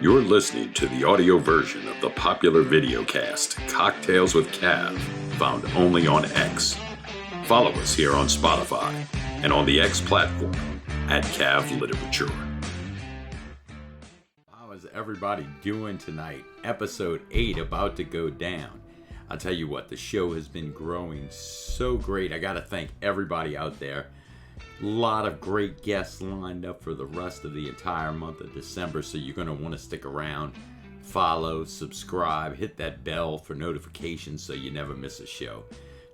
You're listening to the audio version of the popular videocast Cocktails with Cav, found only on X. Follow us here on Spotify and on the X platform at Cav Literature. How is everybody doing tonight? Episode 8 about to go down. I'll tell you what, the show has been growing so great. I got to thank everybody out there. A lot of great guests lined up for the rest of the entire month of December, so you're going to want to stick around, follow, subscribe, hit that bell for notifications so you never miss a show.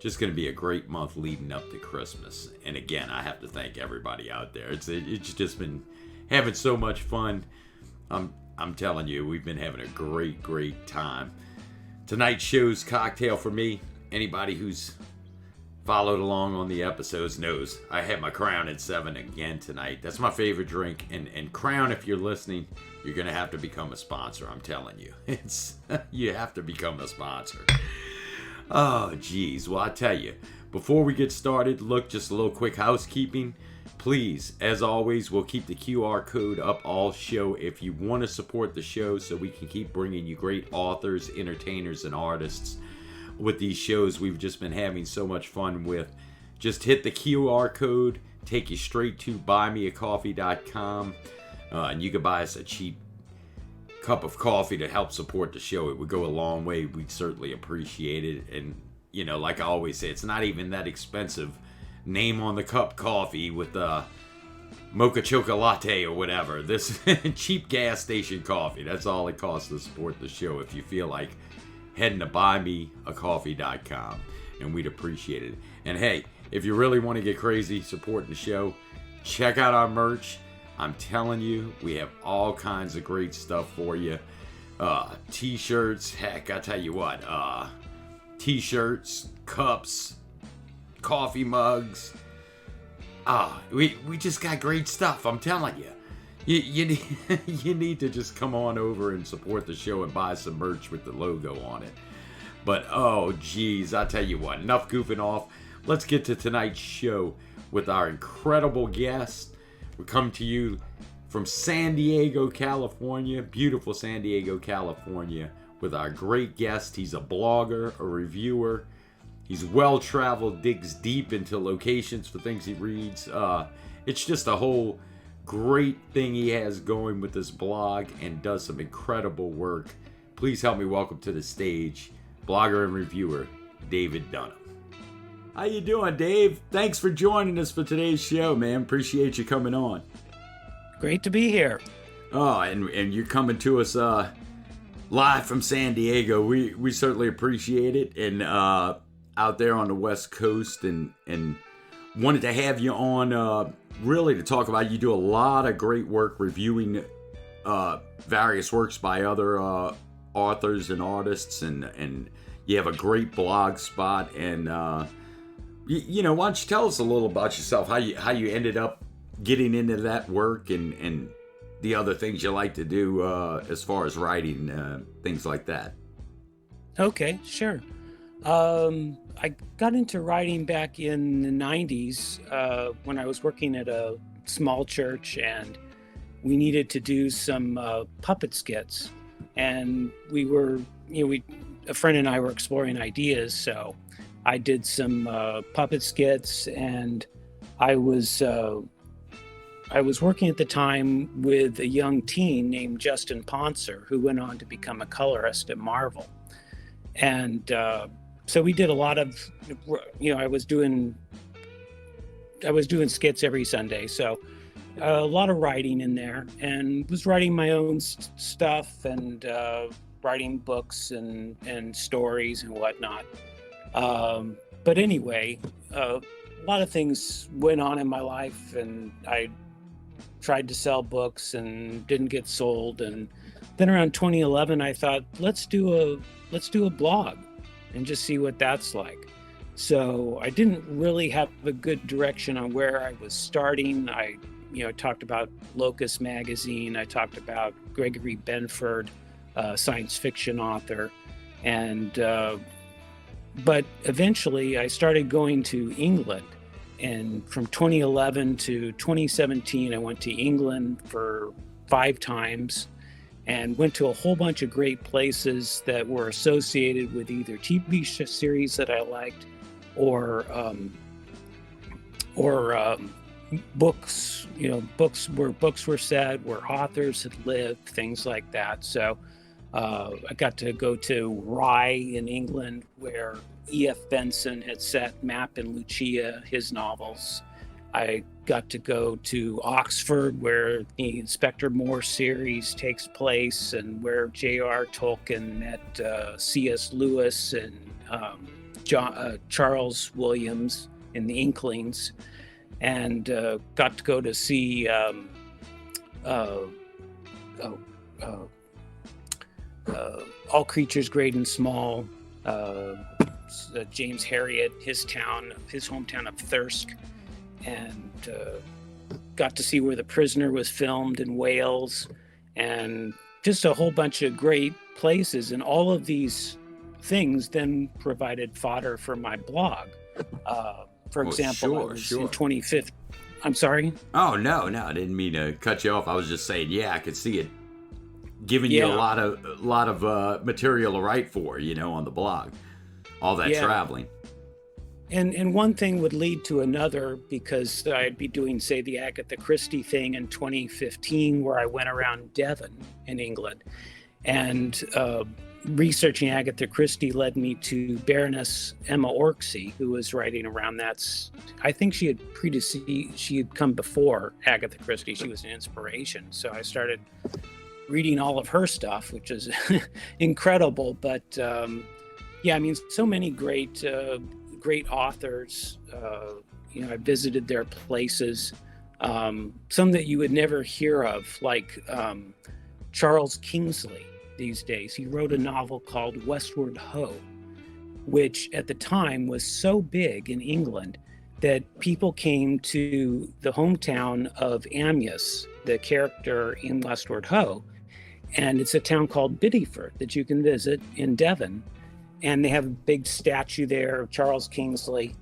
Just going to be a great month leading up to Christmas. And again, I have to thank everybody out there. It's just been having so much fun. I'm telling you, we've been having a great time. Tonight's show's cocktail for me. Anybody who's followed along on the episodes knows I had my Crown at 7 again tonight. That's my favorite drink. And Crown, if you're listening, you're going to have to become a sponsor. I'm telling you. You have to become a sponsor. Oh, geez. Well, I tell you, before we get started, look, just a little quick housekeeping. Please, as always, we'll keep the QR code up all show if you want to support the show so we can keep bringing you great authors, entertainers, and artists with these shows we've just been having so much fun with. Just hit the QR code, take you straight to buymeacoffee.com, and you can buy us a cheap cup of coffee to help support the show. It would go a long way. We'd certainly appreciate it. And, you know, like I always say, it's not even that expensive. Name on the cup coffee with the mocha chocolate latte or whatever. This cheap gas station coffee. That's all it costs to support the show. If you feel like heading to buymeacoffee.com, and we'd appreciate it. And hey, if you really want to get crazy supporting the show, check out our merch. I'm telling you, we have all kinds of great stuff for you. T-shirts, heck, I tell you what, T-shirts, cups, coffee mugs. We just got great stuff, I'm telling you. You need to just come on over and support the show and buy some merch with the logo on it. But, oh, geez, I tell you what, enough goofing off. Let's get to tonight's show with our incredible guest. We come to you from San Diego, California, beautiful San Diego, California, with our great guest. He's a blogger, a reviewer. He's well-traveled, digs deep into locations for things he reads. It's just a whole great thing he has going with this blog and does some incredible work. Please help me welcome to the stage blogger and reviewer David Dunham. How you doing, Dave? Thanks for joining us for today's show, man. Appreciate you coming on. Great to be here. Oh, and you're coming to us live from San Diego. We certainly appreciate it. And out there on the West Coast, and wanted to have you on really to talk about, you do a lot of great work reviewing various works by other authors and artists, and you have a great blog spot. And you know, why don't you tell us a little about yourself, how you ended up getting into that work, and the other things you like to do as far as writing, things like that. Okay, sure. I got into writing back in the 90s when I was working at a small church, and we needed to do some puppet skits. And we were, a friend and I were exploring ideas, so I did some puppet skits, and I was working at the time with a young teen named Justin Ponser, who went on to become a colorist at Marvel. And so we did a lot of, I was doing skits every Sunday. So a lot of writing in there, and was writing my own stuff, and writing books and stories and whatnot. But anyway, a lot of things went on in my life, and I tried to sell books and didn't get sold. And then around 2011, I thought, let's do a blog and just see what that's like. So I didn't really have a good direction on where I was starting. I talked about Locus Magazine. I talked about Gregory Benford, science fiction author. And but eventually I started going to England. And from 2011 to 2017, I went to England for 5 times. and went to a whole bunch of great places that were associated with either TV series that I liked or books, books where books were said, where authors had lived, things like that. So I got to go to Rye in England, where E.F. Benson had set Map and Lucia, his novels. I got to go to Oxford, where the Inspector Morse series takes place, and where J.R. Tolkien met C.S. Lewis and Charles Williams in the Inklings, and got to go to see All Creatures Great and Small, James Herriot, his hometown of Thirsk, and got to see where The Prisoner was filmed in Wales, and just a whole bunch of great places. And all of these things then provided fodder for my blog. For example, I was in 2015. I'm sorry? Oh, no, I didn't mean to cut you off. I was just saying, I could see it giving you a lot of material to write for, on the blog. All that traveling. And one thing would lead to another, because I'd be doing, say, the Agatha Christie thing in 2015, where I went around Devon in England. And researching Agatha Christie led me to Baroness Emma Orczy, who was writing around that. I think she had come before Agatha Christie. She was an inspiration. So I started reading all of her stuff, which is incredible. But so many great authors. I visited their places. Some that you would never hear of, like Charles Kingsley these days. He wrote a novel called Westward Ho, which at the time was so big in England that people came to the hometown of Amyas, the character in Westward Ho, and it's a town called Bideford that you can visit in Devon. And they have a big statue there of Charles Kingsley,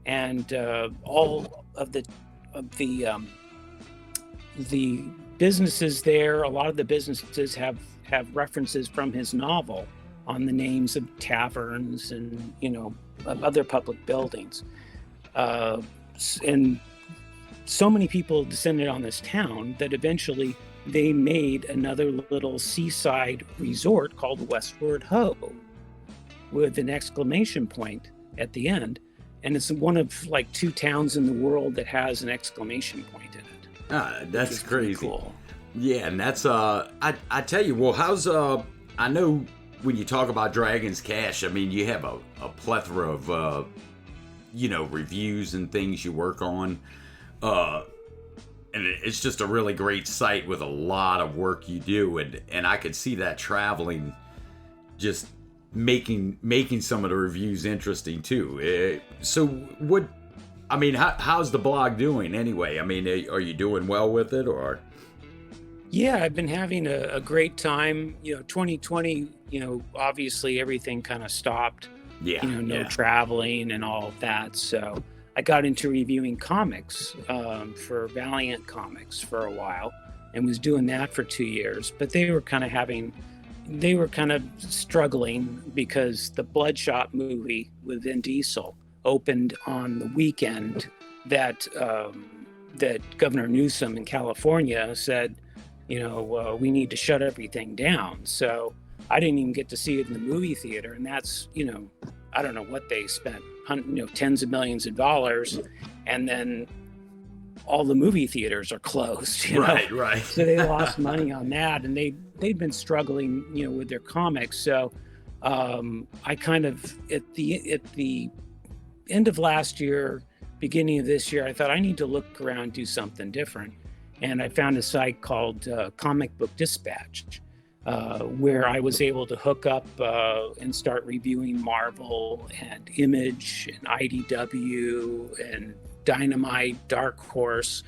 and all of the businesses there. A lot of the businesses have references from his novel on the names of taverns and of other public buildings. And so many people descended on this town that eventually they made another little seaside resort called Westward Ho, with an exclamation point at the end. And it's one of like 2 towns in the world that has an exclamation point in it. That's crazy. Cool. Yeah, and that's I tell you, well, how's I know when you talk about Dragon's Cash, I mean, you have a plethora of reviews and things you work on, and it's just a really great site with a lot of work you do, and I could see that traveling just making some of the reviews interesting too. How's the blog doing anyway? I mean, are you doing well with it, or? Yeah, I've been having a great time. 2020, obviously everything kind of stopped. No traveling and all of that. So I got into reviewing comics for Valiant Comics for a while, and was doing that for 2 years. But they were kind of struggling because the Bloodshot movie with Vin Diesel opened on the weekend that Governor Newsom in California said, we need to shut everything down. So I didn't even get to see it in the movie theater. And that's, I don't know what they spent, tens of millions of dollars. And then all the movie theaters are closed. Right. So they lost money on that. And they'd been struggling, with their comics. So I kind of, at the end of last year, beginning of this year, I thought I need to look around, do something different. And I found a site called Comic Book Dispatch, where I was able to hook up and start reviewing Marvel and Image and IDW and Dynamite, Dark Horse,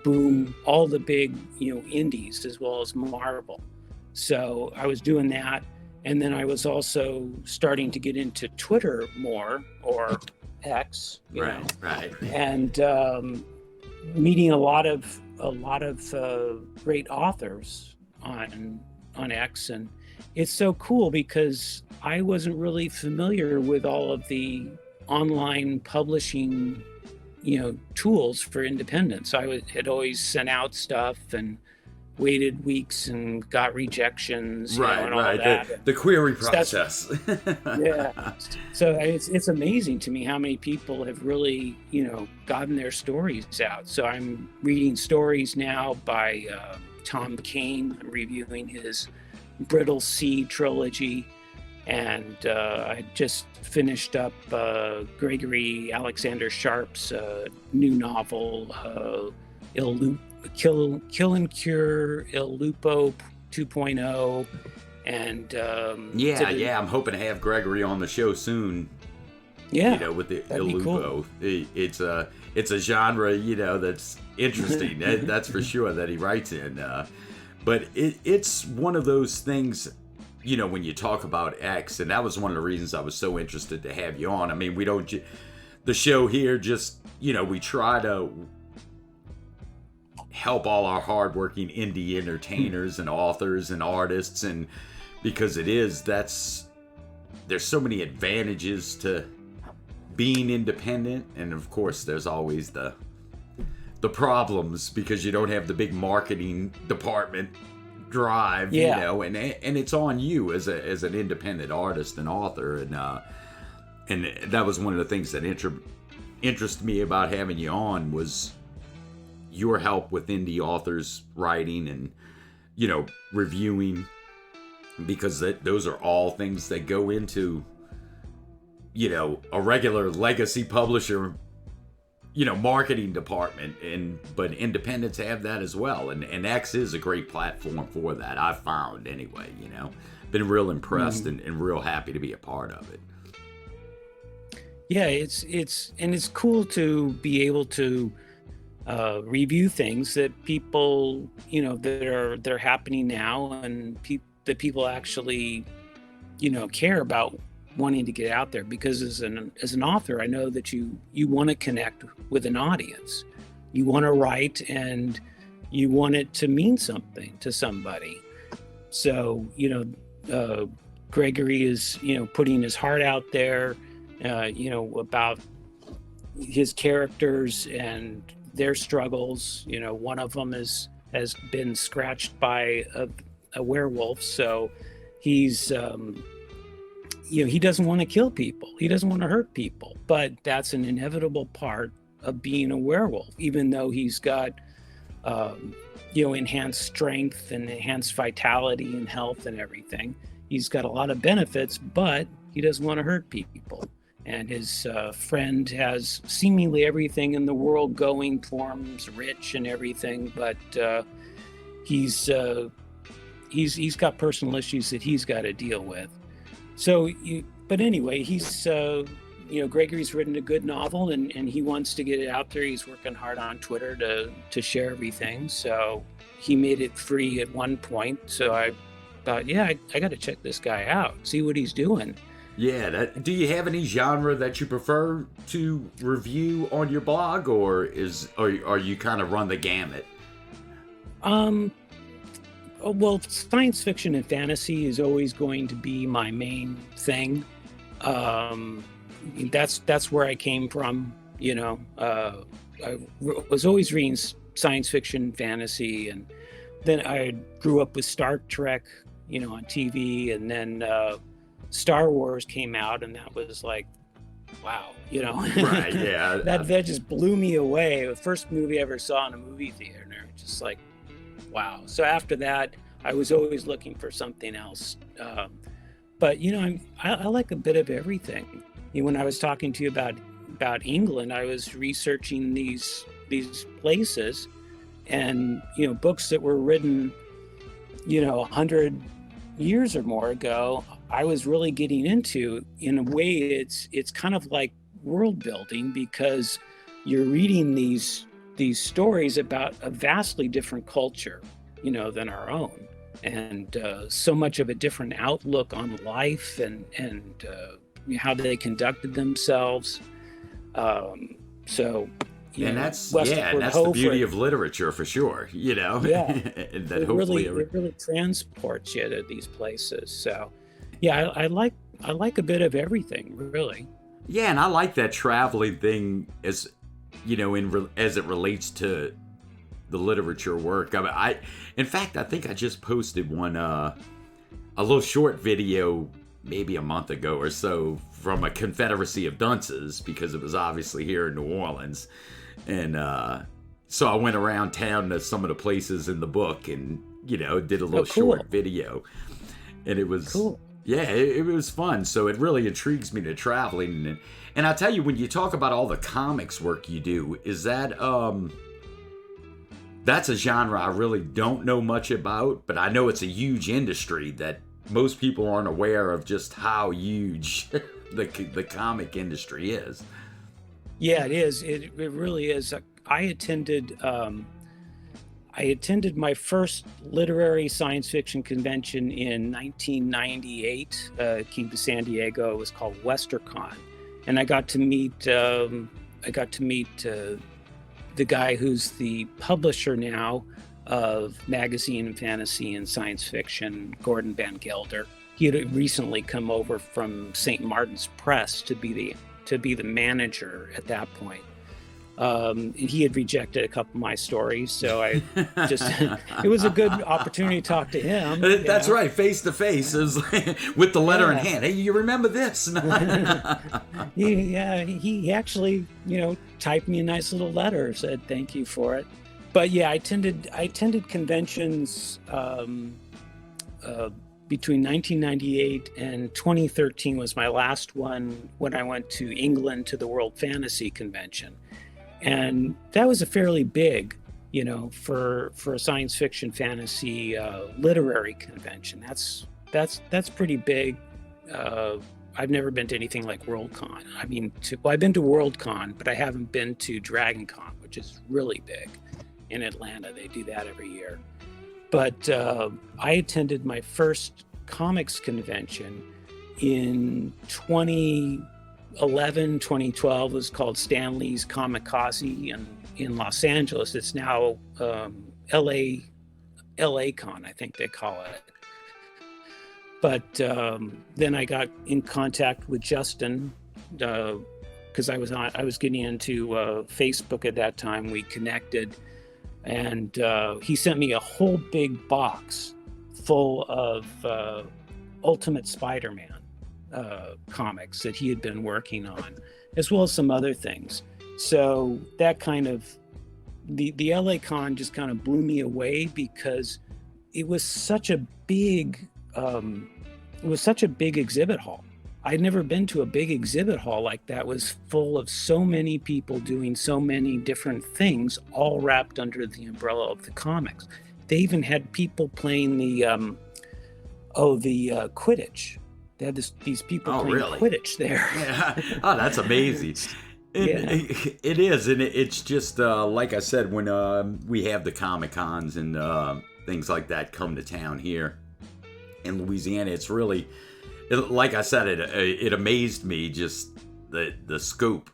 Boom, all the big, indies, as well as Marvel. So I was doing that. And then I was also starting to get into Twitter more, or X, right. And meeting a lot of great authors on on X, and it's so cool because I wasn't really familiar with all of the online publishing, tools for independence. Had always sent out stuff and waited weeks and got rejections, and all that. The query process. Yeah. So it's amazing to me how many people have really, gotten their stories out. So I'm reading stories now by Tom Kane. I'm reviewing his Brittle Sea trilogy. And I just finished up Gregory Alexander Sharp's new novel, Kill and Cure, Il Lupo 2.0, and I'm hoping to have Gregory on the show soon. Yeah, with the Il Lupo, cool. It's a genre that's interesting. That's for sure that he writes in. But it's one of those things. When you talk about X, and that was one of the reasons I was so interested to have you on. I mean, we don't. The show here just we try to help all our hardworking indie entertainers and authors and artists, and because there's so many advantages to being independent, and of course there's always the problems because you don't have the big marketing department drive, and it's on you as an independent artist and author, and that was one of the things that interested me about having you on was your help with indie authors writing and reviewing, because those are all things that go into a regular legacy publisher marketing department, but independents have that as well, and X is a great platform for that, I've found anyway. Been real impressed and real happy to be a part of it. Yeah, it's cool to be able to review things that people that are happening now, and that people actually care about wanting to get out there, because as an author, I know that you want to connect with an audience. You want to write, and you want it to mean something to somebody. So Gregory is putting his heart out there, about his characters and their struggles. One of them has been scratched by a werewolf, so he's he doesn't want to kill people. He doesn't want to hurt people, but that's an inevitable part of being a werewolf, even though he's got, enhanced strength and enhanced vitality and health and everything. He's got a lot of benefits, but he doesn't want to hurt people. And his friend has seemingly everything in the world going for him. He's rich and everything, but he's got personal issues that he's got to deal with. So, but anyway, he's, Gregory's written a good novel, and he wants to get it out there. He's working hard on Twitter to share everything. So he made it free at one point. So I thought, I got to check this guy out, see what he's doing. Yeah. Do you have any genre that you prefer to review on your blog, or are you kind of run the gamut? Well, science fiction and fantasy is always going to be my main thing. That's where I came from. I was always reading science fiction, fantasy, and then I grew up with Star Trek, on TV, and then Star Wars came out, and that was like, wow, Right, yeah. that just blew me away. The first movie I ever saw in a movie theater, just like, wow. So after that, I was always looking for something else. But I like a bit of everything. When I was talking to you about England, I was researching these places, and books that were written 100 years or more ago, I was really getting into. In a way, it's kind of like world building, because you're reading these stories about a vastly different culture, than our own, and so much of a different outlook on life and how they conducted themselves. So, And that's Westward that's Ho the beauty for, of literature for sure. yeah, And that really hopefully it really transports you to these places. So yeah, I like a bit of everything, really. yeah, and I like that traveling thing as as it relates to the literature work. I mean, in fact, I think I just posted one a little short video maybe a month ago or so from a Confederacy of Dunces because it was obviously here in New Orleans, and so I went around town to some of the places in the book and did a little short video, and it was Cool. yeah, it was fun. So it really intrigues me to traveling, and I'll tell you, when you talk about all the comics work you do, is that that's a genre I really don't know much about, but I know it's a huge industry that most people aren't aware of just how huge the comic industry is. Yeah, it is. It really is. I attended my first literary science fiction convention in 1998. Came to San Diego. It was called WesterCon, and I got to meet the guy who's the publisher now of magazine and fantasy and science fiction, Gordon Van Gelder. He had recently come over from St. Martin's Press to be the manager at that point. He had rejected a couple of my stories, so I just it was a good opportunity to talk to him. That's right, face to face, with the letter in hand. Hey, you remember this? He actually, typed me a nice little letter, said thank you for it. But yeah, I attended conventions between 1998 and 2013 was my last one, when I went to England to the World Fantasy Convention. And that was a fairly big, for a science fiction fantasy literary convention. That's pretty big. I've never been to anything like Worldcon. I mean, I've been to Worldcon, but I haven't been to DragonCon, which is really big in Atlanta. They do that every year. But I attended my first comics convention in 2011, 2012. It was called Stan Lee's Comikaze in Los Angeles. It's now LA Con, I think they call it. But then I got in contact with Justin because I was getting into Facebook at that time. We connected, and he sent me a whole big box full of Ultimate Spider-Man comics that he had been working on, as well as some other things. So that kind of the LA Con just kind of blew me away because it was such a big exhibit hall. I'd never been to a big exhibit hall like that. It was full of so many people doing so many different things, all wrapped under the umbrella of the comics. They even had people playing the Quidditch. They had these people playing Quidditch there. Yeah. Oh, that's amazing. It is, and it's just like I said, when we have the Comic Cons and things like that come to town here in Louisiana, it's really, like I said, it amazed me just the scope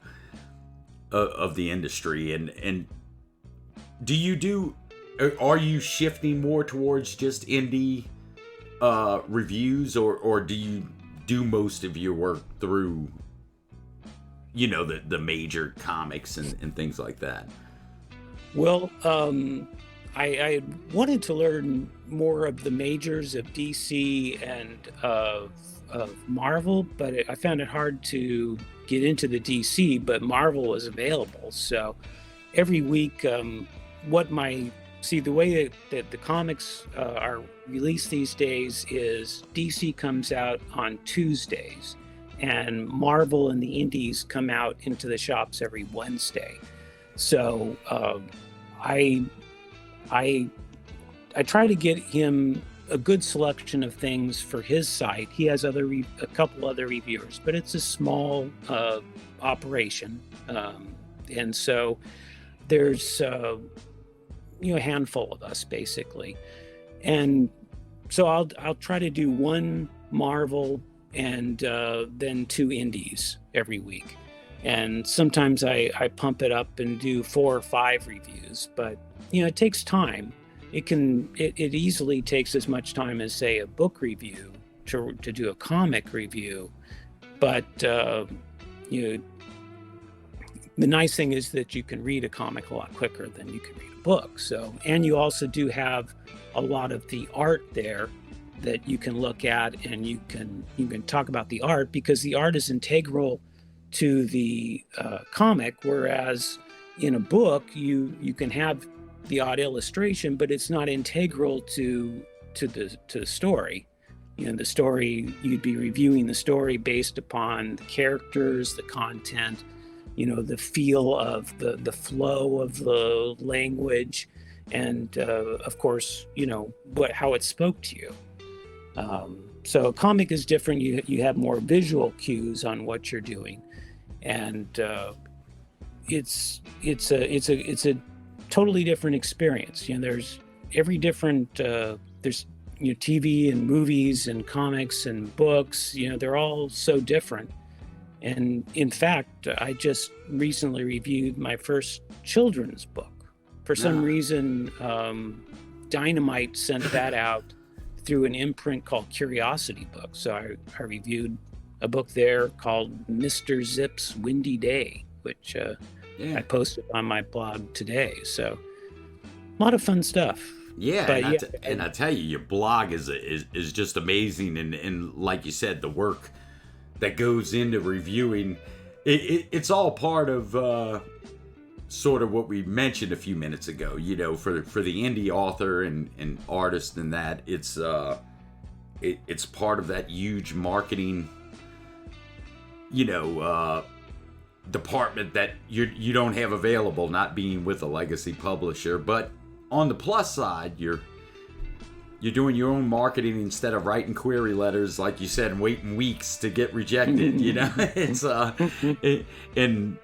of the industry. And are you shifting more towards just indie reviews, or do you do most of your work through the major comics and things like that? Well, I wanted to learn more of the majors of DC and of Marvel, but I found it hard to get into the DC, but Marvel was available. So every week, the way that the comics are released these days is DC comes out on Tuesdays, and Marvel and the indies come out into the shops every Wednesday. So I try to get him a good selection of things for his site. He has a couple other reviewers, but it's a small operation, and so there's a handful of us basically, and so I'll try to do one Marvel and then two indies every week. And sometimes I pump it up and do 4 or 5 reviews, but it takes time. It easily takes as much time as, say, a book review to do a comic review. But the nice thing is that you can read a comic a lot quicker than you can read a book. So, and you also do have a lot of the art there that you can look at, and you can talk about the art, because the art is integral to the comic, whereas in a book you can have the odd illustration, but it's not integral to the story. The story, you'd be reviewing the story based upon the characters, the content, the feel of the flow of the language, and of course, how it spoke to you. So a comic is different. You have more visual cues on what you're doing, and it's a totally different experience. There's every different there's TV and movies and comics and books. They're all so different. And in fact, I just recently reviewed my first children's book. For some reason, Dynamite sent that out through an imprint called Curiosity Books. So I reviewed a book there called Mr. Zip's Windy Day, which I posted on my blog today. So a lot of fun stuff. Yeah, and I tell you, your blog is just amazing, and like you said, the work that goes into reviewing, it's all part of sort of what we mentioned a few minutes ago. For the indie author and artist, and that it's part of that huge marketing department that you don't have available, not being with a legacy publisher. But on the plus side, you're doing your own marketing instead of writing query letters, like you said, and waiting weeks to get rejected. It's and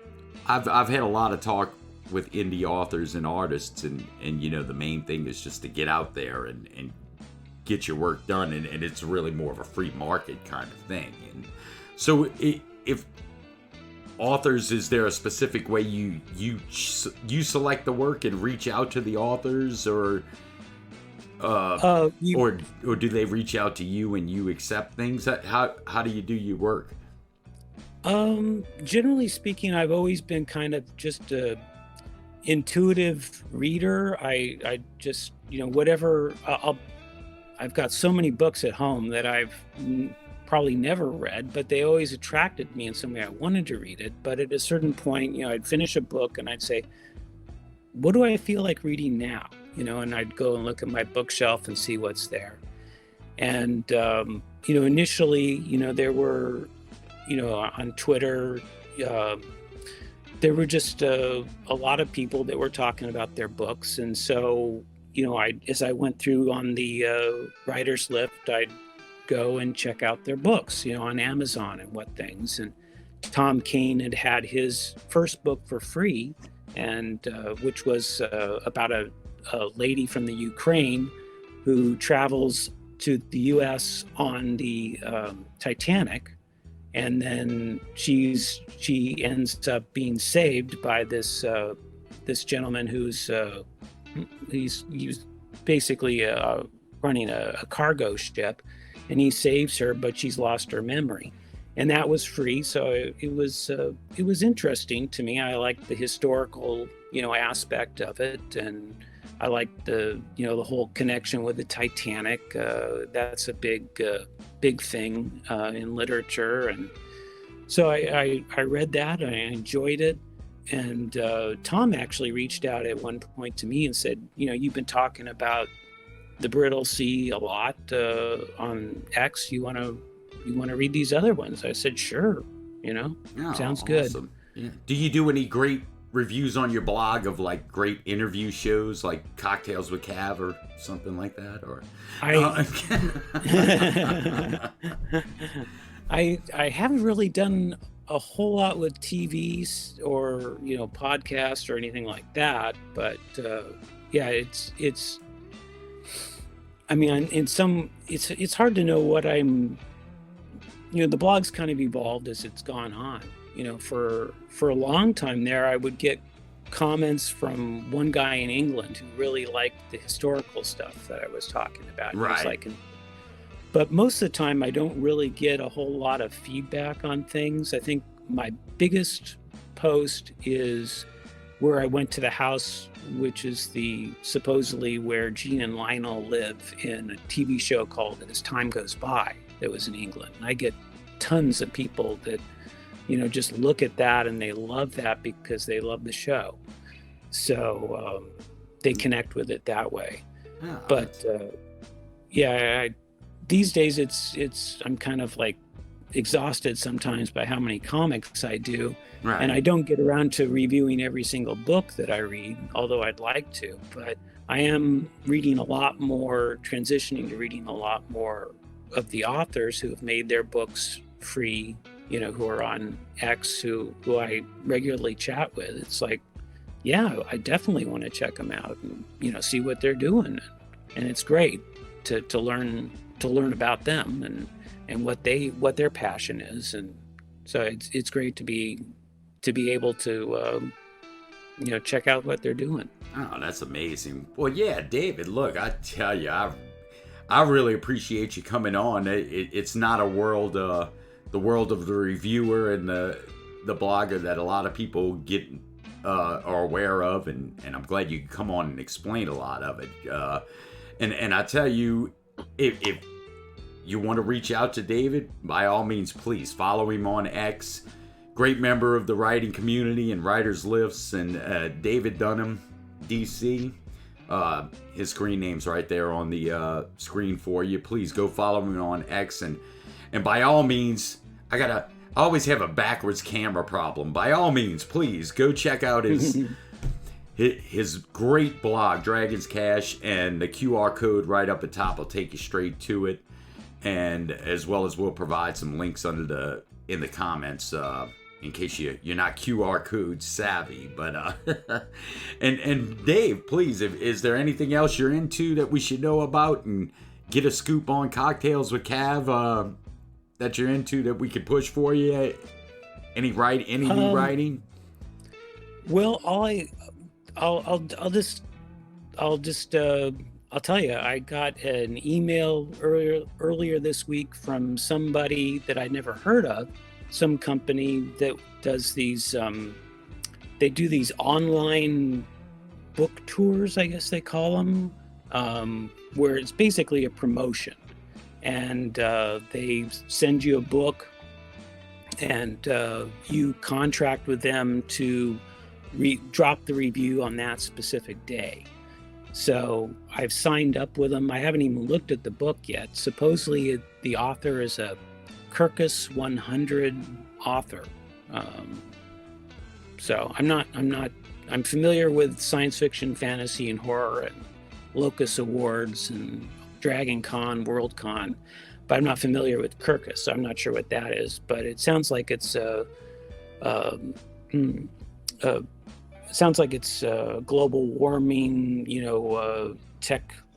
I've had a lot of talk with indie authors and artists, and the main thing is just to get out there and get your work done, and it's really more of a free market kind of thing. And so if authors, is there a specific way you select the work and reach out to the authors, or do they reach out to you and you accept things? How do you do your work? Generally speaking, I've always been kind of just a intuitive reader. I just whatever. I've got so many books at home that I've probably never read, but they always attracted me in some way. I wanted to read it, but at a certain point, I'd finish a book and I'd say, what do I feel like reading now? And I'd go and look at my bookshelf and see what's there. And, initially, there were, on Twitter, there were just a lot of people that were talking about their books. And so, as I went through on the writer's lift, I'd go and check out their books, on Amazon and what things. And Tom Kane had his first book for free, and which was about a lady from the Ukraine who travels to the U.S. on the Titanic, and then she ends up being saved by this gentleman who's he's basically running a cargo ship, and he saves her, but she's lost her memory. And that was free, so it was interesting to me. I liked the historical, aspect of it, and I liked the whole connection with the Titanic. That's a big thing in literature, and so I read that. I enjoyed it, and Tom actually reached out at one point to me and said, you've been talking about the Brittle Sea a lot on X. You want to read these other ones? I said, sure. Sounds good. Awesome. Yeah. Do you do any great reviews on your blog of like great interview shows like Cocktails with Cav or something like that? Or I haven't really done a whole lot with TVs or podcasts or anything like that, but it's I mean, it's hard to know what I'm. The blog's kind of evolved as it's gone on, for a long time there, I would get comments from one guy in England who really liked the historical stuff that I was talking about. Right. He was like, but most of the time, I don't really get a whole lot of feedback on things. I think my biggest post is where I went to the house, which is supposedly where Gene and Lionel live, in a TV show called As Time Goes By that was in England. And I get tons of people that, just look at that and they love that because they love the show. So they connect with it that way. Oh, but these days I'm kind of like exhausted sometimes by how many comics I do. right. And I don't get around to reviewing every single book that I read, although I'd like to. But I am reading a lot more, transitioning to reading a lot more of the authors who have made their books free, who are on X, who I regularly chat with. It's like, yeah, I definitely want to check them out and, see what they're doing. And it's great to learn about them and what their passion is. And so it's great to be able to check out what they're doing. Oh, that's amazing. Well, yeah, David, look, I tell you, I really appreciate you coming on. It's not a world, the world of the reviewer and the blogger that a lot of people get are aware of, and I'm glad you could come on and explain a lot of it. And I tell you, if you want to reach out to David, by all means, please follow him on X. Great member of the writing community and Writers Lifts, and David Dunham, DC. His screen name's right there on the screen for you. Please go follow him on X, and by all means, I always have a backwards camera problem. By all means, please go check out his great blog, Dragon's Cash, and the QR code right up at top will take you straight to it. And as well as we'll provide some links in the comments in case you're not QR code savvy. But and Dave, please, is there anything else you're into that we should know about, and get a scoop on Cocktails with Cav that you're into that we could push for you? Any new writing? Well, I'll tell you, I got an email earlier this week from somebody that I'd never heard of, some company that does these, they do these online book tours, I guess they call them, where it's basically a promotion. And they send you a book, and you contract with them to drop the review on that specific day. So I've signed up with them. I haven't even looked at the book yet. Supposedly the author is a Kirkus 100 author. So I'm familiar with science fiction, fantasy, and horror, and Locus Awards, and Dragon Con, World Con, but I'm not familiar with Kirkus, so I'm not sure what that is. But it sounds like it's global warming,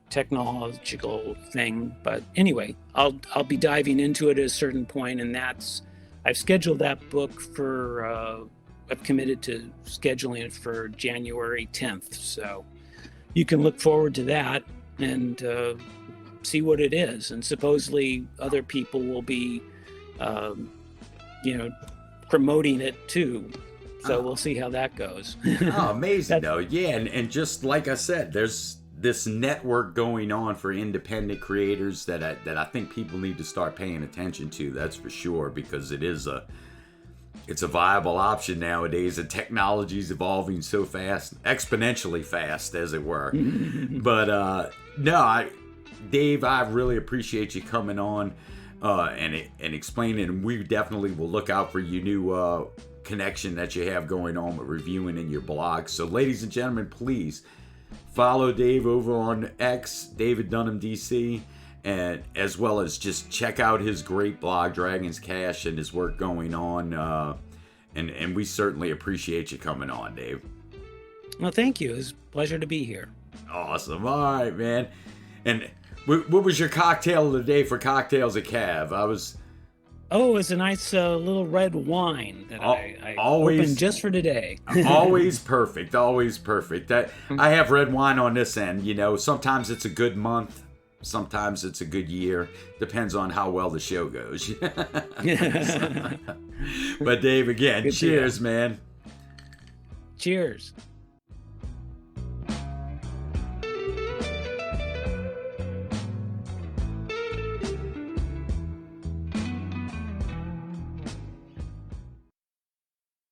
technological thing. But anyway, I'll be diving into it at a certain point, and I've scheduled that book for. I've committed to scheduling it for January 10th, so you can look forward to that and see what it is. And supposedly other people will be, promoting it too. So we'll see how that goes. Oh, amazing though. Yeah, and just like I said, there's this network going on for independent creators that I think people need to start paying attention to. That's for sure, because it's a viable option nowadays. The technology's evolving so fast, exponentially fast, as it were. But Dave, I really appreciate you coming on and explaining. And we definitely will look out for your new connection that you have going on with reviewing in your blog. So ladies and gentlemen, please follow Dave over on X, David Dunham DC, and as well as just check out his great blog, Dragon's Cash, and his work going on. And we certainly appreciate you coming on, Dave. Well, thank you. It's a pleasure to be here. Awesome. All right, man. And what was your cocktail of the day for Cocktails at Cav? Oh, it's a nice little red wine that I opened just for today. Always perfect. Always perfect. I have red wine on this end. You know, sometimes it's a good month. Sometimes it's a good year. Depends on how well the show goes. But Dave, again, cheers, man. Cheers.